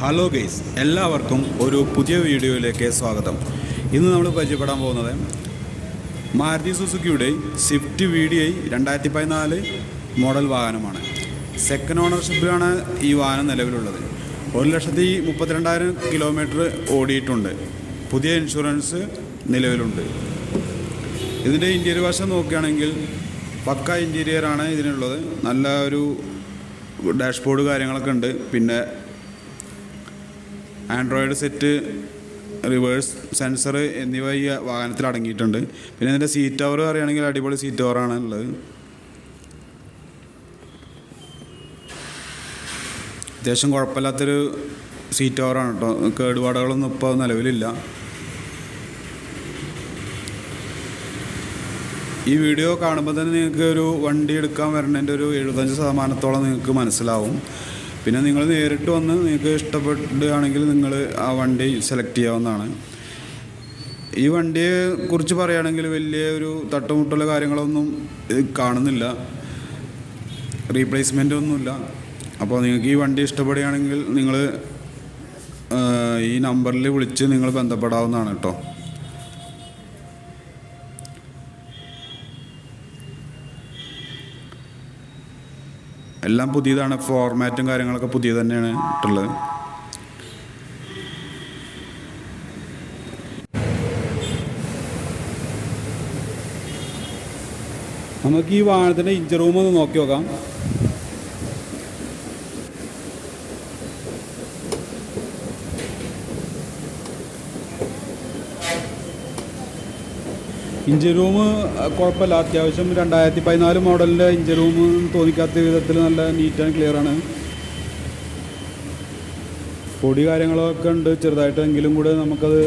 Hello guys, എല്ലാവർക്കും ഒരു പുതിയ വീഡിയോയിലേക്ക് സ്വാഗതം. ഇന്ന് നമ്മൾ പരിചയപ്പെടാൻ പോകുന്നത് മാരുതി സുസുക്കിയുടെ സ്വിഫ്റ്റ് VDI 2014 മോഡൽ വാഹനമാണ്. സെക്കൻഡ് ഓണർഷിപ്പിലാണ് ഈ വാഹനം നിലവിലുള്ളത്. 1,32,000 കിലോമീറ്റർ ഓടിയിട്ടുണ്ട്. പുതിയ ഇൻഷുറൻസ് നിലവിലുണ്ട്. ഇതിൻ്റെ ഇൻറ്റീരിയർ വശം നോക്കുകയാണെങ്കിൽ പക്ക ഇൻറ്റീരിയറാണ് ഇതിനുള്ളത്. നല്ല ഒരു ഡാഷ്ബോർഡ് കാര്യങ്ങളൊക്കെ ഉണ്ട്. പിന്നെ ആൻഡ്രോയിഡ് സെറ്റ്, റിവേഴ്സ് സെൻസർ എന്നിവ ഈ വാഹനത്തിൽ അടങ്ങിയിട്ടുണ്ട്. പിന്നെ ഇതിൻ്റെ സീറ്റ് കവർ പറയുകയാണെങ്കിൽ അടിപൊളി സീറ്റ് കവറാണ് ഉള്ളത്. അത്യാവശ്യം കുഴപ്പമില്ലാത്തൊരു സീറ്റ് കവറാണ് കേട്ടോ. കേടുപാടുകളൊന്നും ഇപ്പോൾ നിലവിലില്ല. ഈ വീഡിയോ കാണുമ്പോൾ തന്നെ നിങ്ങൾക്ക് ഒരു വണ്ടി എടുക്കാൻ വരുന്നതിൻ്റെ ഒരു 75% നിങ്ങൾക്ക് മനസ്സിലാവും. പിന്നെ നിങ്ങൾ നേരിട്ട് വന്ന് നിങ്ങൾക്ക് ഇഷ്ടപ്പെടുകയാണെങ്കിൽ നിങ്ങൾ ആ വണ്ടി സെലക്ട് ചെയ്യാവുന്നതാണ്. ഈ വണ്ടിയെ കുറിച്ച് പറയുകയാണെങ്കിൽ വലിയ ഒരു തട്ടുമുട്ടുള്ള കാര്യങ്ങളൊന്നും കാണുന്നില്ല, റീപ്ലേസ്മെൻ്റ് ഒന്നുമില്ല. അപ്പോൾ നിങ്ങൾക്ക് ഈ വണ്ടി ഇഷ്ടപ്പെടുകയാണെങ്കിൽ നിങ്ങൾ ഈ നമ്പറിൽ വിളിച്ച് നിങ്ങൾ ബന്ധപ്പെടാവുന്നതാണ് കേട്ടോ. എല്ലാം പുതിയതാണ്. ഫോർമാറ്റും കാര്യങ്ങളൊക്കെ പുതിയ തന്നെയാണ് ഇട്ടുള്ളത്. നമുക്ക് ഈ വാഹനത്തിൻ്റെ ഇഞ്ചിൻ റൂം ഒന്ന് നോക്കി നോക്കാം. ഇഞ്ചിൻ റൂം കുഴപ്പമില്ല. അത്യാവശ്യം 2014 മോഡലിൻ്റെ ഇഞ്ചിൻ റൂം തോന്നിക്കാത്ത വിധത്തിൽ നല്ല നീറ്റ് ആൻഡ് ക്ലിയർ ആണ്. പൊടി കാര്യങ്ങളൊക്കെ ഉണ്ട് ചെറുതായിട്ടെങ്കിലും കൂടെ നമുക്കത്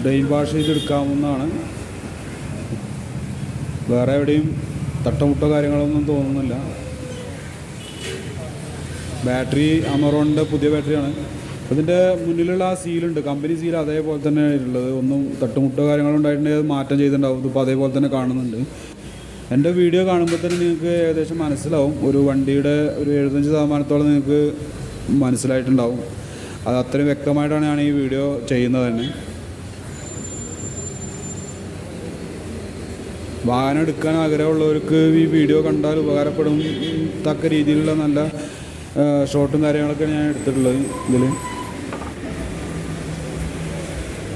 ഡ്രെയിൻ വാഷ് ചെയ്തെടുക്കാവുന്നതാണ്. വേറെ എവിടെയും തട്ടമുട്ടോ കാര്യങ്ങളൊന്നും തോന്നുന്നില്ല. ബാറ്ററി അമറോണിൻ്റെ പുതിയ ബാറ്ററിയാണ്. അതിൻ്റെ മുന്നിലുള്ള ആ സീലുണ്ട്, കമ്പനി സീൽ അതേപോലെ തന്നെ ഉള്ളത്. ഒന്നും തട്ടുമുട്ടോ കാര്യങ്ങളുണ്ടായിട്ടുണ്ടെങ്കിൽ അത് മാറ്റം ചെയ്തിട്ടുണ്ടാവും. ഇതിപ്പോൾ അതേപോലെ തന്നെ കാണുന്നുണ്ട്. എൻ്റെ വീഡിയോ കാണുമ്പോൾ തന്നെ നിങ്ങൾക്ക് ഏകദേശം മനസ്സിലാവും. ഒരു വണ്ടിയുടെ ഒരു 75% നിങ്ങൾക്ക് മനസ്സിലായിട്ടുണ്ടാവും. അത് അത്രയും വ്യക്തമായിട്ടാണ് ഞാൻ ഈ വീഡിയോ ചെയ്യുന്നത് തന്നെ. വാഹനം എടുക്കാൻ ആഗ്രഹമുള്ളവർക്ക് ഈ വീഡിയോ കണ്ടാൽ ഉപകാരപ്പെടും തക്ക രീതിയിലുള്ള നല്ല ഷോട്ടും കാര്യങ്ങളൊക്കെ ഞാൻ എടുത്തിട്ടുള്ളത്.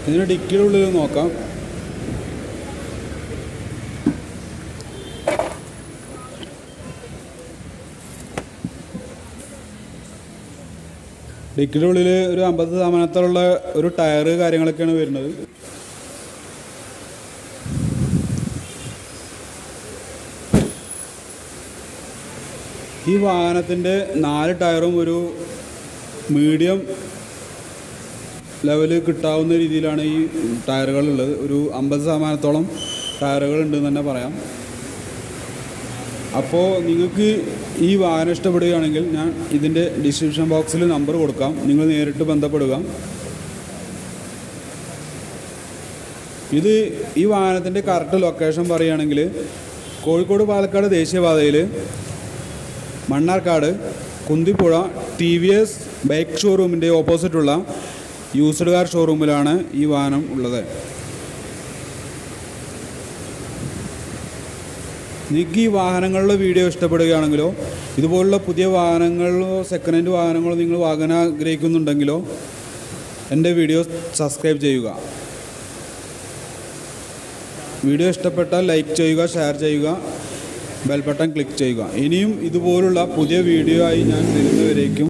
ഇതിന് ഡിക്കിയുടെ ഉള്ളിൽ നോക്കാം. ഡിക്കിയുടെ ഉള്ളിൽ ഒരു 50% ഒരു ടയറ് കാര്യങ്ങളൊക്കെയാണ് വരുന്നത്. ഈ വാഹനത്തിൻ്റെ 4 ടയറും ഒരു മീഡിയം ലെവല് കിട്ടാവുന്ന രീതിയിലാണ് ഈ ടയറുകളുള്ളത്. ഒരു 50% ടയറുകളുണ്ടെന്ന് തന്നെ പറയാം. അപ്പോൾ നിങ്ങൾക്ക് ഈ വാഹനം ഇഷ്ടപ്പെടുകയാണെങ്കിൽ ഞാൻ ഇതിൻ്റെ ഡിസ്ക്രിപ്ഷൻ ബോക്സിൽ നമ്പർ കൊടുക്കാം. നിങ്ങൾ നേരിട്ട് ബന്ധപ്പെടുക. ഈ വാഹനത്തിൻ്റെ കറക്റ്റ് ലൊക്കേഷൻ പറയുകയാണെങ്കിൽ കോഴിക്കോട് പാലക്കാട് ദേശീയപാതയിൽ മണ്ണാർക്കാട് കുന്തിപ്പുഴ TVS ബൈക്ക് ഷോറൂമിൻ്റെ ഓപ്പോസിറ്റുള്ള യൂസ്ഡ് കാർ ഷോറൂമിലാണ് ഈ വാഹനം ഉള്ളത്. നിങ്ങൾക്ക് ഈ വാഹനങ്ങളുടെ വീഡിയോ ഇഷ്ടപ്പെടുകയാണെങ്കിലോ ഇതുപോലുള്ള പുതിയ വാഹനങ്ങളോ സെക്കൻഡ് ഹാൻഡ് വാഹനങ്ങളോ നിങ്ങൾ വാങ്ങാൻ ആഗ്രഹിക്കുന്നുണ്ടെങ്കിലോ എൻ്റെ വീഡിയോ സബ്സ്ക്രൈബ് ചെയ്യുക. വീഡിയോ ഇഷ്ടപ്പെട്ടാൽ ലൈക്ക് ചെയ്യുക, ഷെയർ ചെയ്യുക, ബെൽ ബട്ടൺ ക്ലിക്ക് ചെയ്യുക. ഇനിയും ഇതുപോലുള്ള പുതിയ വീഡിയോ ആയി ഞാൻ വരുന്നവരേക്കും